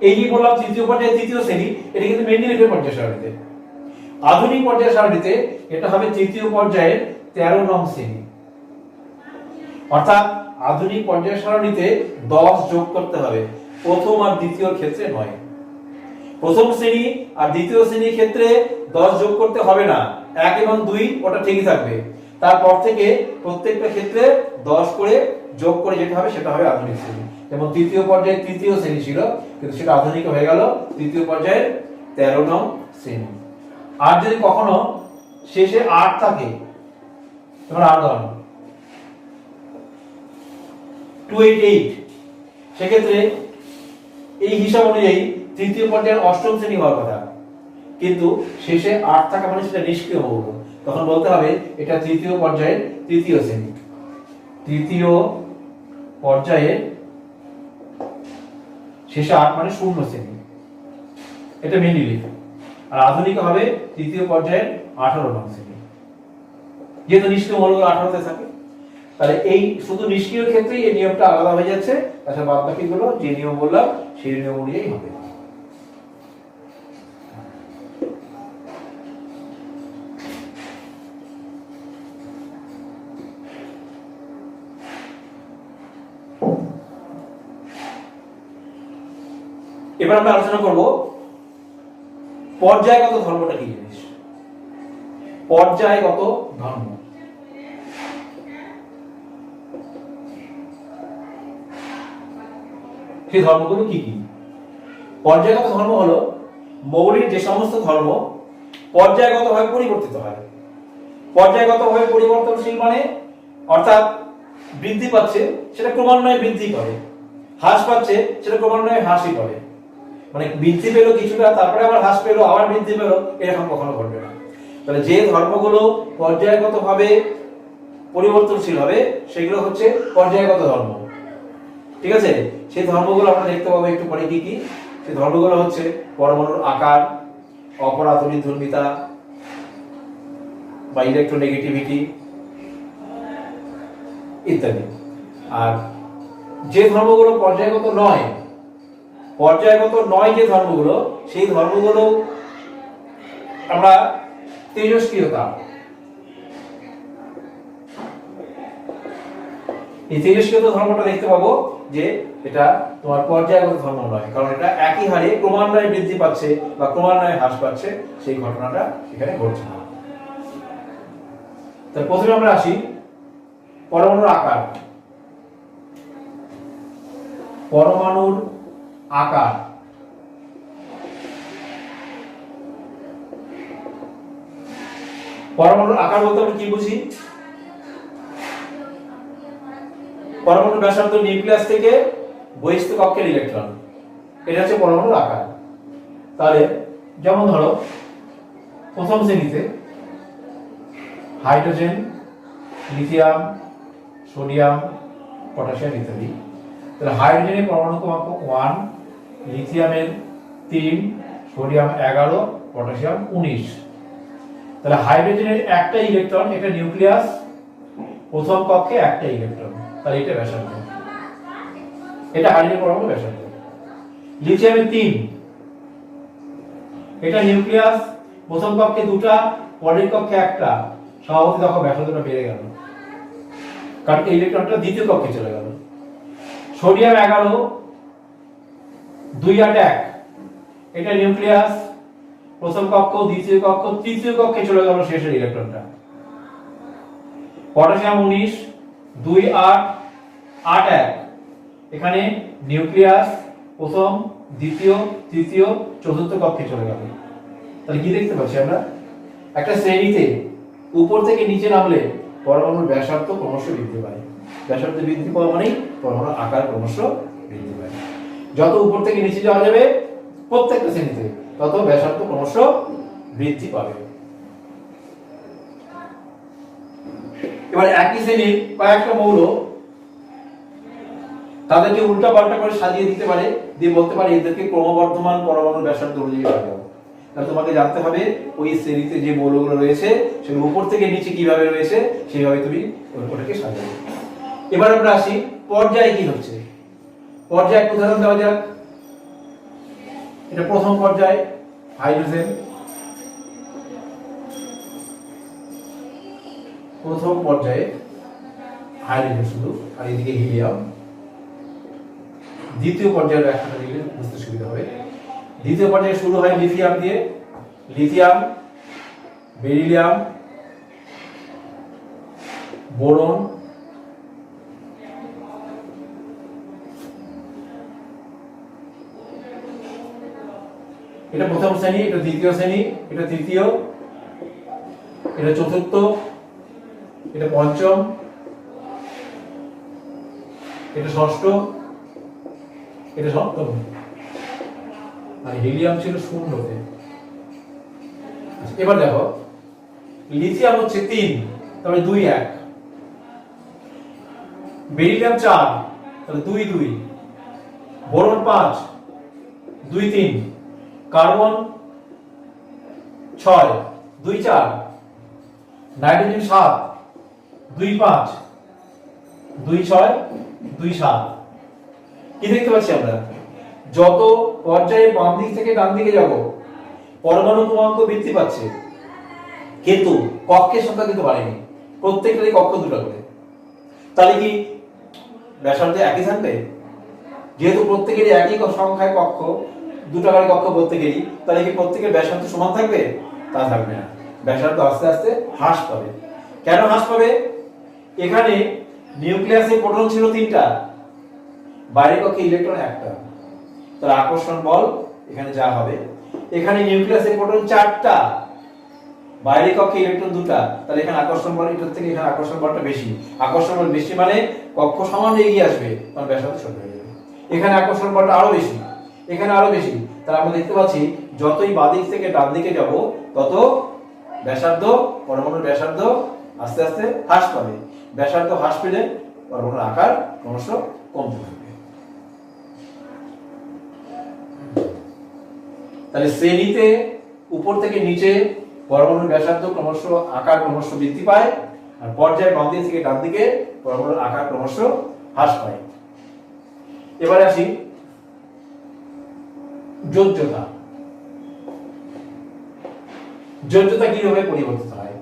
এই যে বললাম তৃতীয় পর্যায়ে তৃতীয় শ্রেণী, এটা কিন্তু মেন্ডেলিভের পর্যায় সারণীতে। আধুনিক পর্যায় সারণীতে এটা হবে তৃতীয় পর্যায়ের 13 নং শ্রেণী। অর্থাৎ আধুনিক পর্যায় সারণীতে 10 যোগ করতে হবে, প্রথম আর দ্বিতীয় ক্ষেত্রে নয়। প্রথম শ্রেণী আর দ্বিতীয় শ্রেণীর ক্ষেত্রে 10 যোগ করতে হবে না, 1 এবং 2 ওটা ঠিকই থাকবে। তারপর থেকে প্রত্যেকটা ক্ষেত্রে 10 করে যোগ করে যেটা হবে সেটা হবে আধুনিক শ্রেণী। যেমন তৃতীয় পর্যায়ে তৃতীয় শ্রেণী ছিল, কিন্তু সেটা আধুনিক হয়ে গেল তৃতীয় পর্যায়ের 13 নং শ্রেণী। আর যদি কখনো শেষে 8 থাকে, তোমার আর্গন 288, সেক্ষেত্রে এই হিসাব অনুযায়ী তৃতীয় পর্যায়ের অষ্টম শ্রেণী হওয়ার কথা, কিন্তু শেষে 8 থাকা মানে সেটা নিষ্ক্রিয় মৌল। তখন বলতে হবে এটা তৃতীয় পর্যায়ের তৃতীয় শ্রেণী। তৃতীয় পর্যায়ের শেষে 8 মানে শূন্য শ্রেণী, এটা মেন্ডেলিভ। আর আধুনিক হবে তৃতীয় পর্যায়ের 18 নং শ্রেণী, যেহেতু নিষ্ক্রিয় মৌলগুলো 18তে থাকে। তাহলে এই শুধু নিষ্ক্রিয় ক্ষেত্রেই এই নিয়মটা আলাদা হয়ে যাচ্ছে, তাছাড়া বাদ বাকিগুলো যে নিয়ম বললাম সেই নিয়ম অনুযায়ী হবে। এবার আমরা আলোচনা করব পর্যায়গত ধর্মটা কি জিনিস। পর্যায়গত ধর্ম সেই ধর্মগুলো কি কি? পর্যায়গত ধর্ম হলো মৌলিক যে সমস্ত ধর্ম পর্যায়গতভাবে পরিবর্তিত হয়। পর্যায়গতভাবে পরিবর্তনশীল মানে অর্থাৎ বৃদ্ধি পাচ্ছে সেটা ক্রমান্বয়ে বৃদ্ধি করে, হ্রাস পাচ্ছে সেটা ক্রমান্বয়ে হ্রাসই করে। মানে বৃদ্ধি পেল কিছুটা, তারপরে আবার হ্রাস পেল, আবার বৃদ্ধি পেল, এরকম কখনো ঘটবে না। তাহলে যে ধর্মগুলো পর্যায়গতভাবে পরিবর্তনশীল হবে সেগুলো হচ্ছে পর্যায়গত ধর্ম। ঠিক আছে, সেই ধর্মগুলো আমরা দেখতে পাবো একটু পরে। কি কি সেই ধর্মগুলো? হচ্ছে পরমাণুর আকার, অপরাতনিক ধর্মিতা বা ইলেকট্রোনেগেটিভিটি ইত্যাদি। আর যে ধর্মগুলো পর্যায়গত নয়, পর্যায়গত নয় যে ধর্মগুলো, সেই ধর্মগুলো আমরা তেজস্ক্রিয়তা, এই তেজস্ক্রিয়তা ধর্মটা দেখতে পাবো যে এটা তোমার পর্যায়গত ধর্ম নয়, কারণ এটা একই হারে ক্রমান্বয়ে বৃদ্ধি পাচ্ছে বা ক্রমান্বয়ে হ্রাস পাচ্ছে, সেই ঘটনাটা এখানে ঘটছে না। তো প্রথমে আমরা আসি পরমাণুর আকার। পরমাণুর আকার পরমাণুর আকার বলতে আমরা কি বুঝি? পরমাণুর ব্যাসার্ধ নিউক্লিয়াস থেকে বহিস্থ কক্ষের ইলেকট্রন, এটা হচ্ছে পরমাণুর আকার। তাহলে যেমন ধরো প্রথম শ্রেণীতে হাইড্রোজেন, লিথিয়াম, সোডিয়াম, পটাশিয়াম ইত্যাদি। তাহলে হাইড্রোজেনের পরমাণু ক্রমাঙ্ক 1, লিথিয়ামের 3, সোডিয়াম 11, পটাশিয়াম 19। তাহলে হাইড্রোজেনের একটা ইলেকট্রন, এটা নিউক্লিয়াস, প্রথম কক্ষে একটা ইলেকট্রন, তাহলে এটা ব্যাসার্ধ, এটা হাইড্রোজেন পরমাণু ব্যাসার্ধ। লিথিয়ামের 3, এটা নিউক্লিয়াস, প্রথম কক্ষে দুটা, পরের কক্ষে একটা, স্বভাবতই দেখো ব্যাসার্ধটা বেড়ে গেল, কারণ এই ইলেকট্রনটা দ্বিতীয় কক্ষে চলে গেল। সোডিয়াম 11, 2 8 1, এটা নিউক্লিয়াস, প্রথম কক্ষ, দ্বিতীয় কক্ষ, তৃতীয় কক্ষে চলে গেল শেষের ইলেকট্রনটা। পটাশিয়াম 19, 2 8 8 1, এখানে নিউক্লিয়াস, প্রথম, দ্বিতীয়, তৃতীয়, চতুর্থ কক্ষে চলে গেল। তাহলে কি দেখতে পাচ্ছি আমরা, একটা শ্রেণীতে উপর থেকে নিচে নামলে পরমাণুর ব্যাসার্ধ ক্রমশ বৃদ্ধি পায়। ব্যাসার্ধ বৃদ্ধি পাওয়া মানেই পরমাণুর আকার ক্রমশ বৃদ্ধি পায়। যত উপর থেকে নিচে যাওয়া যাবে প্রত্যেকটা শ্রেণীতে, তত ব্যাসার্ধ ক্রমশ বৃদ্ধি পাবে। এবার একই শ্রেণীর কয়েকটা মৌল তাদেরকে উল্টা পাল্টা করে সাজিয়ে দিতে পারে, দিয়ে বলতে পারে এদেরকে ক্রমবর্ধমান পরমাণুর ব্যাসার্ধ অনুযায়ী সাজাও। তাহলে তোমাকে জানতে হবে ওই শ্রেণীতে যে মৌলগুলো রয়েছে সেগুলো উপর থেকে নিচে কিভাবে রয়েছে সেইভাবে তুমি ওটাকে সাজাবে। এবার আমরা আসি পর্যায়ে কি হচ্ছে। পর্যায়ে এক উদাহরণ দেওয়া যাক। এটা প্রথম পর্যায়, হাইড্রোজেন, প্রথম পর্যায়ে হাইড্রোজেন শুধু, আর এদিকে হিলিয়াম। দ্বিতীয় পর্যায়ের ব্যাখ্যাটা দিলে বুঝতে সুবিধা হবে। দ্বিতীয় পর্যায়ে শুরু হয় লিথিয়াম দিয়ে, লিথিয়াম, বেরিলিয়াম, বোরন, এটা প্রথম শ্রেণী, এটা দ্বিতীয় শ্রেণী, এটা তৃতীয়, এটা চতুর্থ, এটা পঞ্চম, এটা ষষ্ঠ, এটা সপ্তম। আর হিলিয়াম ছিল শূন্যতে। এবার দেখো লিথিয়াম হচ্ছে 3, তাহলে 2 1, বেরিলিয়াম 4, তাহলে 2 2, বোরন 5, 2 3, কার্বন 6, 2 4, নাইট্রোজেন 7, 2 5, 2 6, 2 7। কি দেখতে পাচ্ছি আমরা, যত পর্যায়ে বাম দিক থেকে ডান দিকে যাব পরমাণু ক্রমাঙ্ক বৃদ্ধি পাচ্ছে, কিন্তু কক্ষের সংখ্যা কিন্তু বাড়েনি, প্রত্যেকটারই কক্ষ দুটো করে। তাহলে কি ব্যাসার্ধ একই থাকবে? যেহেতু প্রত্যেকেরই একই সংখ্যায় কক্ষ, দুটো করে কক্ষ প্রত্যেকেরই, তাহলে কি প্রত্যেকের ব্যাসার্ধ সমান থাকবে? তা থাকবে না, ব্যাসার্ধ আস্তে আস্তে হ্রাস পাবে। কেন হ্রাস পাবে? এখানে নিউক্লিয়াসে প্রোটন ছিল 3টা, বাইরের কক্ষে ইলেকট্রন 1টা, তার আকর্ষণ বল এখানে যা হবে, এখানে নিউক্লিয়াসে প্রোটন 4টা, বাইরের কক্ষে ইলেকট্রন 2টা, তাহলে এখানে আকর্ষণ বল এটার থেকে এখানে আকর্ষণ বলটা বেশি। আকর্ষণ বল বেশি মানে কক্ষ সামান্য এগিয়ে আসবে, তখন ব্যাসার্ধ ছোট হয়ে যাবে। এখানে আকর্ষণ বলটা আরো বেশি, এখানে আরো বেশি, তাহলে আমরা দেখতে পাচ্ছি যতই বাদিক থেকে ডান দিকে যাব তত ব্যাসার্ধ, পরমাণুর ব্যাসার্ধ আস্তে আস্তে হ্রাস পাবে। ব্যাসার্ধ হ্রাস পেলে পরমাণুর আকার ক্রমশ কমতে থাকবে। তাহলে শ্রেণীতে উপর থেকে নিচে পরমাণুর ব্যাসার্ধ ক্রমশ আকার ক্রমশ বৃদ্ধি পায়, আর পর্যায়ে বাম দিক থেকে ডান দিকে পরমাণুর আকার ক্রমশ হ্রাস পায়। এবারে আসি যোজ্যতা। যোজ্যতা কিভাবে পরিবর্তিত হয়?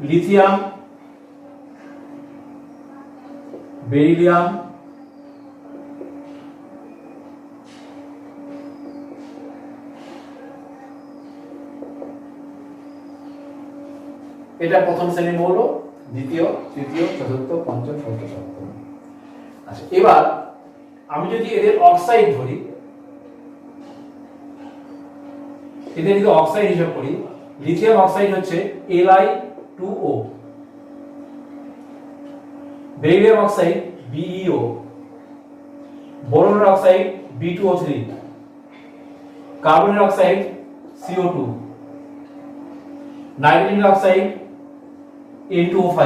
লিথিয়াম, বেরিলিয়াম, এটা প্রথম শ্রেণীর মৌল, দ্বিতীয়, তৃতীয়, চতুর্থ, পঞ্চম, ষষ্ঠ, সপ্তম। আচ্ছা, এবার আমি যদি এদের অক্সাইড ধরি, এদের যদি অক্সাইড হিসাব করি, লিথিয়াম অক্সাইড হচ্ছে Li2O, বেরিলিয়াম অক্সাইড BeO, বোরনের অক্সাইড B2O3, কার্বনের oxide CO2, nitrogen oxide N2O5,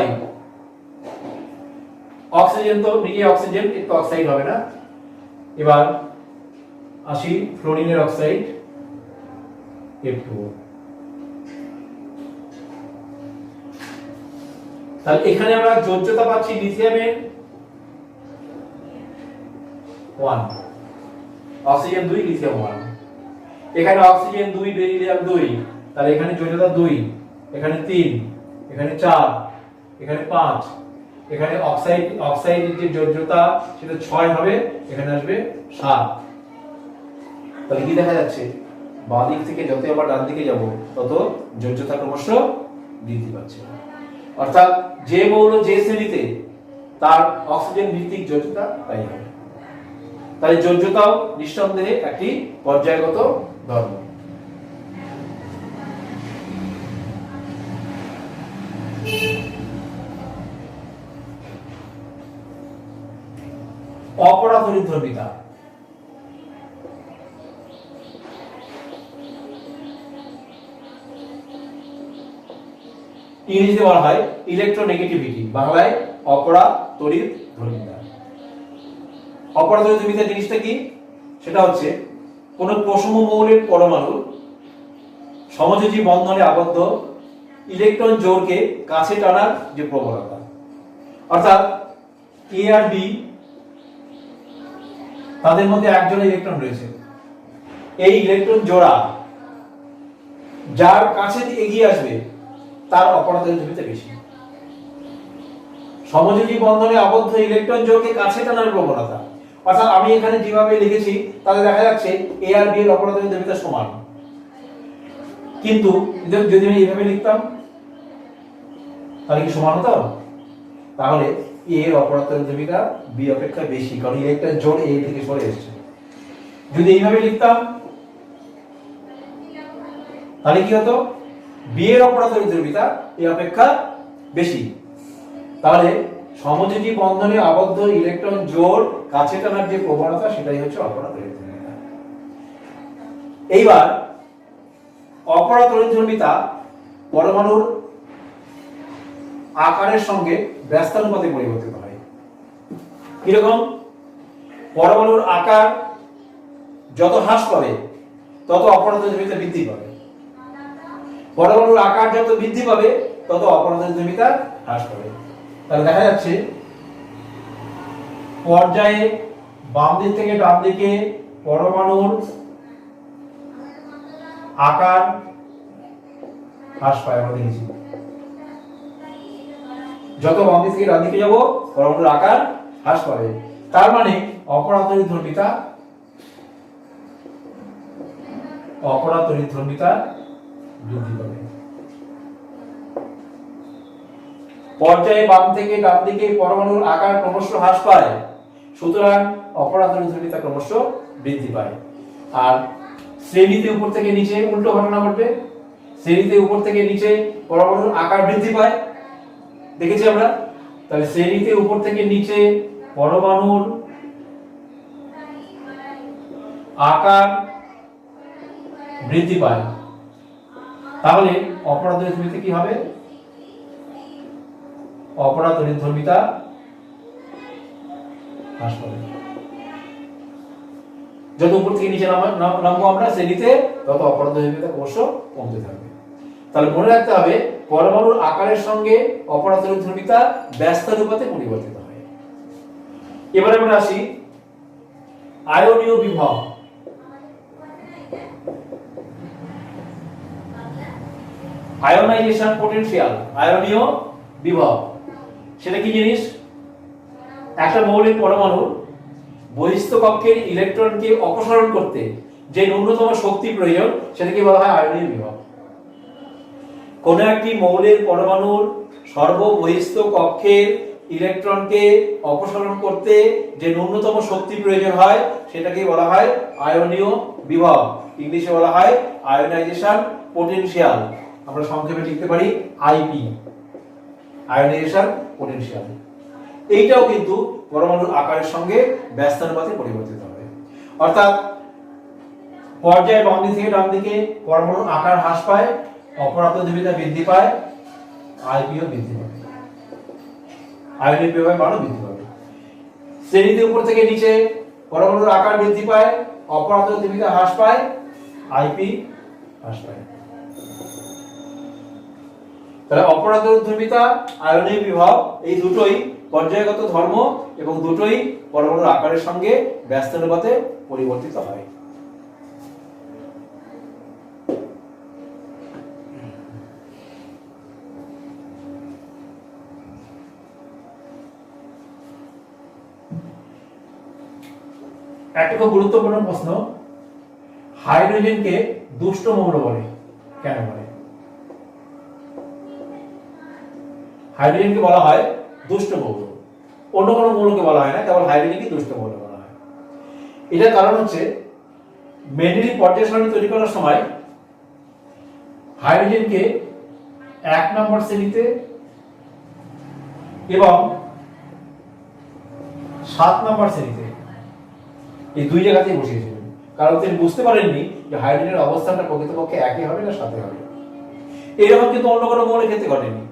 oxygen তো নিজে অক্সিজেন, একটু অক্সাইড হবে না। এবার আসি ফ্লোরিনের অক্সাইড F2O। তাহলে এখানে আমরা যোজ্যতা পাচ্ছি লিথিয়ামের 1, অক্সিজেন 2, লিথিয়াম 1। এখানে অক্সিজেন 2, বেরিলিয়াম 2, তাহলে এখানে যোজ্যতা 2, এখানে 3, এখানে 4, এখানে 5, এখানে অক্সাইডের যে যোজ্যতা সেটা 6 হবে, এখানে আসবে 7। তাহলে কি দেখা যাচ্ছে, বাঁ দিক থেকে যত আমরা ডান দিকে যাব তত যোজ্যতা ক্রমশ বৃদ্ধি পাচ্ছে। অর্থাৎ যে মৌল যে শ্রেণীতে তার অক্সিজেন ভিত্তিক যোজ্যতা তাই হবে। তাই যোজ্যতাও নিঃসন্দেহে একটি পর্যায়গত ধর্ম। অপরাধরিধর্মিতা। ইংরেজিতে বলা হয় ইলেকট্রোনেগেটিভিটি, বাংলায় অপরাধরিধর্মিতা। অপরাধরিধর্মিতা জিনিসটা কি? সেটা হচ্ছে কোন প্রসম মৌলের পরমাণু সমযোজী বন্ধনে আবদ্ধ ইলেকট্রন জোড়কে কাছে টানার যে প্রবণতা। অর্থাৎ এ আর বি, তাদের মধ্যে একজন ইলেকট্রন রয়েছে, এই ইলেকট্রন জোড়া যার কাছে এগিয়ে আসবে তার অপরাধরিধর্মিতা বেশি। সমযোজী বন্ধনে আবদ্ধ ইলেকট্রন জোড়কে কাছে টানার প্রবণতা। অর্থাৎ আমি এখানে যেভাবে লিখেছি তাতে দেখা যাচ্ছে এ আর বি এর অপরাধরিধর্মিতা সমান, কিন্তু যদি আমি এইভাবে লিখতাম তাহলে কি সমান হতো? তাহলে এ এর অপরাধরিধর্মিতা বি অপেক্ষা বেশি, কারণ ইলেকট্রন জোড় এ থেকে সরে এসেছে। যদি এইভাবে লিখতাম তাহলে কি হতো? বি এর অপরাধরিধর্মিতা এ অপেক্ষা বেশি। তাহলে সমযোজী বন্ধনে আবদ্ধ ইলেকট্রন জোড় কাছে টানার যে প্রবণতা সেটাই হচ্ছে অপরাধরিধর্মিতা। এইবার অপরাধরিধর্মিতা পরমাণুর আকারের সঙ্গে ব্যস্তানুপাতে পরিবর্তিত হয়। কিরকম? পরমাণুর আকার যত হ্রাস পাবে তত অপরাধরিধর্মিতা বৃদ্ধি পাবে, পরমাণুর আকার যত বৃদ্ধি পাবে তত অপরাধরিধর্মিতা হ্রাস পাবে। তাহলে দেখা যাচ্ছে পর্যায়ে বাম দিক থেকে ডান দিকে পরমাণুর আকার হ্রাস পায়। আমরা দেখেছি যত বাম দিক থেকে ডান দিকে যাব পরমাণুর আকার হ্রাস পাবে, তার মানে অপরাধরিধর্মিতা বৃদ্ধি পাবে। পর্যায়ে বাম থেকে ডান দিকে পরমাণুর আকার ক্রমশ হ্রাস পায়, সুতরাং অপরাধরিধর্মিতা ক্রমশ বৃদ্ধি পায়। আর শ্রেণীতে উপর থেকে নিচে উল্টো ঘটনা ঘটবে। শ্রেণীতে উপর থেকে নিচে পরমাণুর আকার বৃদ্ধি পায়, দেখেছি আমরা। তাহলে শ্রেণীতে উপর থেকে নিচে পরমাণুর আকার বৃদ্ধি পায়, তাহলে অপরাধরিধর্মিতা কি হবে? অপরাধরিধর্মিতা হ্রাস পাবে। যত উপর থেকে নিচে নামবো আমরা শ্রেণীতে তত অপরাধরিধর্মিতা ক্রমশ কমতে থাকবে। তাহলে মনে রাখতে হবে পরমাণুর আকারের সঙ্গে অপরাধরিধর্মিতা ব্যস্তানুপাতে পরিবর্তিত হয়। এবারে আমরা আসি আয়নীয় বিভব। আয়োনাইজেশন পোটেনশিয়াল, আয়নীয় বিভব সেটা কি জিনিস? একটা মৌলিক পরমাণু বহিস্থ কক্ষের ইলেকট্রনকে অপসারণ করতে যে ন্যূনতম শক্তি প্রয়োজন সেটাকে বলা হয় আয়নীয় বিভব। কোন একটি মৌলের পরমাণুর সর্ববহিস্থ কক্ষের ইলেকট্রনকে অপসারণ করতে যে ন্যূনতম শক্তি প্রয়োজন হয় সেটাকে বলা হয় আয়নীয় বিভব। ইংলিশে বলা হয় আয়োনাইজেশন পোটেনশিয়াল। আমরা সংক্ষেপে লিখতে পারি আইপি, আয়োনাইজেশন পোটেনশিয়াল। এইটাও কিন্তু পরমাণুর আকারের সঙ্গে ব্যস্তানুপাতে পরিবর্তিত হবে। অর্থাৎ পর্যায়ে বাম দিক থেকে ডান দিকে পরমাণুর আকার হ্রাস পায়, অপরাপ্ত ধ্রুবিতা বৃদ্ধি পায়, আইপিও বৃদ্ধি পাবে, আয়নিক বিভবের মানও বৃদ্ধি পাবে। শ্রেণীতে উপর থেকে নিচে পরমাণুর আকার বৃদ্ধি পায়, অপরাপ্ত ধ্রুবিতা হ্রাস পায়, আইপি হ্রাস পায়। তাহলে অপরাপ্ত ধ্রুবিতা, আয়নিক বিভব এই দুটোই পর্যায়গত ধর্ম এবং দুটোই পরমাণুর আকারের সঙ্গে ব্যস্ত অনুপাতে পরিবর্তিত হয়। একটা খুব গুরুত্বপূর্ণ প্রশ্ন, হাইড্রোজেনকে দুষ্ট মৌল বলে, কেন বলে? হাইড্রোজেনকে বলা হয় দুষ্ট মৌল, অন্য কোনো মৌলকে বলা হয় না, কেবল হাইড্রোজেনকে দুষ্ট মৌল বলা হয়। এটার কারণ হচ্ছে মেন্ডেলিভ পর্যায় সারণী তৈরি করার সময় হাইড্রোজেনকে 1 নম্বর শ্রেণীতে এবং 7 নম্বর শ্রেণীতে এই দুই জায়গাতেই বসিয়েছিলেন, কারণ তিনি বুঝতে পারেননি যে হাইড্রোজেনের অবস্থানটা প্রকৃতপক্ষে একই হবে না সাথে হবে। এরকম কিন্তু অন্য কোনো মৌলের ক্ষেত্রে ঘটেনি।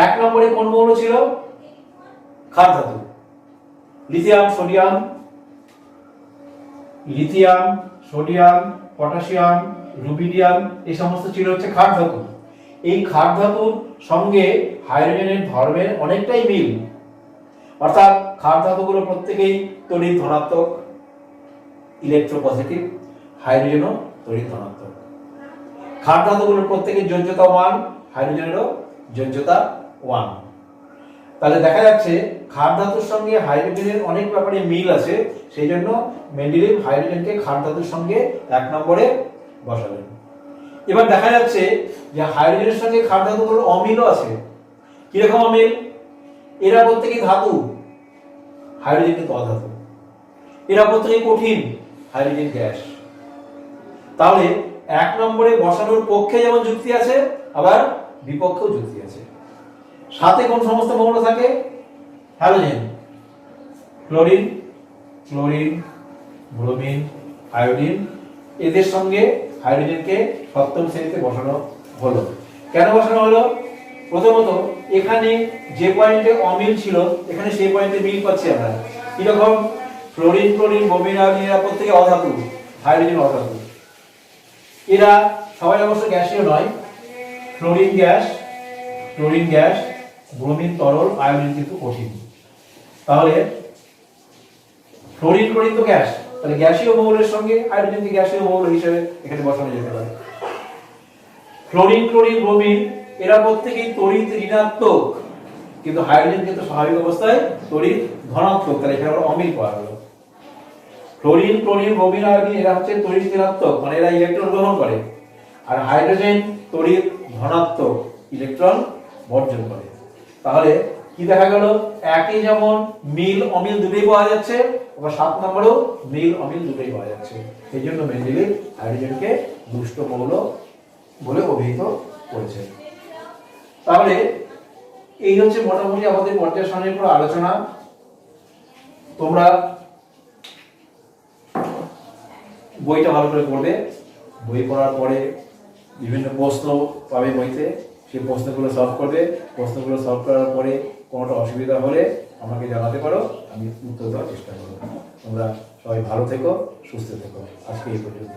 1 নম্বরে কোন মৌল ছিল? ক্ষার ধাতু, লিথিয়াম, সোডিয়াম, পটাশিয়াম, রুবিডিয়াম, এই সমস্ত ছিল হচ্ছে ক্ষার ধাতু। এই ক্ষার ধাতুর সঙ্গে হাইড্রোজেনের ধর্মের অনেকটাই মিল, অর্থাৎ ক্ষার ধাতুগুলো প্রত্যেকেই তড়িৎ ধনাত্মক, ইলেকট্রোপজিটিভ, হাইড্রোজেনও তড়িৎ ধনাত্মক। ক্ষার ধাতুগুলোর প্রত্যেকের যোজ্যতা 1, হাইড্রোজেনেরও যোজ্যতা 1। তাহলে দেখা যাচ্ছে ক্ষার ধাতুর সঙ্গে হাইড্রোজেনের অনেক ব্যাপারে মিল আছে, সেই জন্য মেন্ডেলিভ হাইড্রোজেনকে ক্ষার ধাতুর সঙ্গে 1 নম্বরে বসালেন। এবার দেখা যাচ্ছে যে হাইড্রোজেনের সঙ্গে ক্ষার ধাতুগুলোর অমিলও আছে। কিরকম অমিল? এরা প্রত্যেকেই ধাতু, হাইড্রোজেন কিন্তু অধাতু। এরা প্রত্যেকেই কঠিন, হাইড্রোজেন গ্যাস। তাহলে 1 নম্বরে বসানোর পক্ষে যেমন যুক্তি আছে, আবার বিপক্ষেও যুক্তি আছে। সাথে কোন সমস্ত মৌল থাকে? হ্যালোজেন, ক্লোরিন, ব্রোমিন, আয়োডিন, এদের সঙ্গে হাইড্রোজেনকে 7ম শ্রেণীতে বসানো হলো। কেন বসানো হলো? প্রথমত এখানে যে পয়েন্টে অমিল ছিল, এখানে সেই পয়েন্টে মিল পাচ্ছি আমরা। কিরকম? ক্লোরিন, ব্রোমিন, আয়োডিন এরা প্রত্যেকে অধাতু, হাইড্রোজেন অধাতু। এরা সবাই অবশ্য গ্যাসীয় নয়। ক্লোরিন গ্যাস, ব্রোমিন তরল, আয়োডিন কিন্তু কঠিন। তাহলে ক্লোরিন তো গ্যাস, তাহলে গ্যাসীয় মৌলের সঙ্গে হাইড্রোজেনকে গ্যাসীয় মৌল হিসেবে এখানে বসানো যেতে পারে। ক্লোরিন, ব্রোমিন এরা প্রত্যেকেই তড়িৎ ঋণাত্মক, কিন্তু হাইড্রোজেন কিন্তু স্বাভাবিক অবস্থায় তড়িৎ ধনাত্মক, তাহলে এখানে আমরা অমিল পাওয়া গেল। ক্লোরিন, ব্রোমিন, আয়োডিন এরা হচ্ছে তড়িৎ ঋণাত্মক, মানে এরা ইলেকট্রন গ্রহণ করে, আর হাইড্রোজেন তড়িৎ ধনাত্মক, ইলেকট্রন বর্জন করে। তাহলে কি দেখা গেল? একই যেমন মিল অমিল দুটোই পাওয়া যাচ্ছে, আবার 7 নম্বরেও মিল অমিল দুটোই পাওয়া যাচ্ছে। সেই জন্য মেন্ডেলিভ হাইড্রোজেনকে দুষ্ট মৌল বলে অভিহিত করেছে। তাহলে এই হচ্ছে মোটামুটি আমাদের পর্যায় সারণীর উপর আলোচনা। তোমরা বইটা ভালো করে পড়বে, বই পড়ার পরে বিভিন্ন প্রশ্ন পাবে বইতে, সেই প্রশ্নগুলো সলভ করবে। প্রশ্নগুলো সলভ করার পরে কোনোটা অসুবিধা হলে আমাকে জানাতে পারো, আমি উত্তর দেওয়ার চেষ্টা করব। তোমরা সবাই ভালো থেকো, সুস্থ থেকো। আজকে এই পর্যন্ত।